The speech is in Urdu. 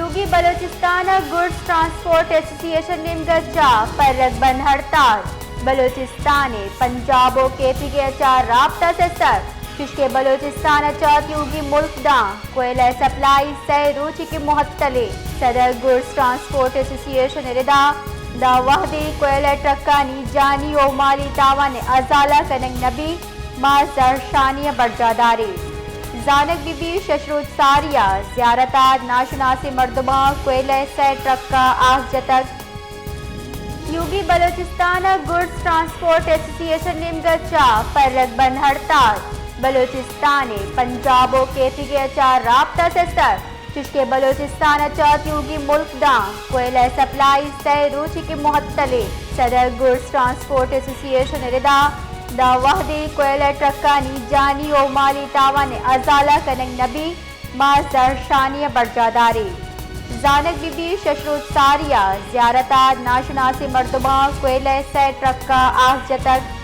Yogi Balochistan goods transport association نیمگچا پر رگبند ہڑتال بلوچستان پنجاب و KP کے اچار رابطہ سے سر چشکے بلوچستان اچات یوگی ملک داں کوئلہ سپلائی سہ روچی کے معطلے صدر گڈز ٹرانسپورٹ ایسوسییشن ردا دا وحدی کوئلہ ٹرکانی جانی و مالی تاوان ازالہ کننگ نبی مازدر شانیہ برجاداری زانک بی بی ششروت ساریہ زیارتات ناشناسی مردمہ کوئلہ سہ ٹرکا آس جتک یوگی بلوچستان گڈز ٹرانسپورٹ ایسوسییشن نیمگچا پر رگبند ہڑتال بلوچستان پنجاب و KP کے اچار رابطہ سے سر چشکے بلوچستان اچات یوگی ملک داں کوئلہ سپلائی سہ روچی کے معطلے صدر گڈز ٹرانسپورٹ ایسوسییشن ردا دا وحدی کوئلہ ٹرکانی جانی و مالی تاوان ازالہ کننگ نبی مازدر شانیہ برجاداری زانک بی بی ششروت ساریہ زیارتات ناشناسی مردمہ کوئلہ سہ ٹرکا آس جتک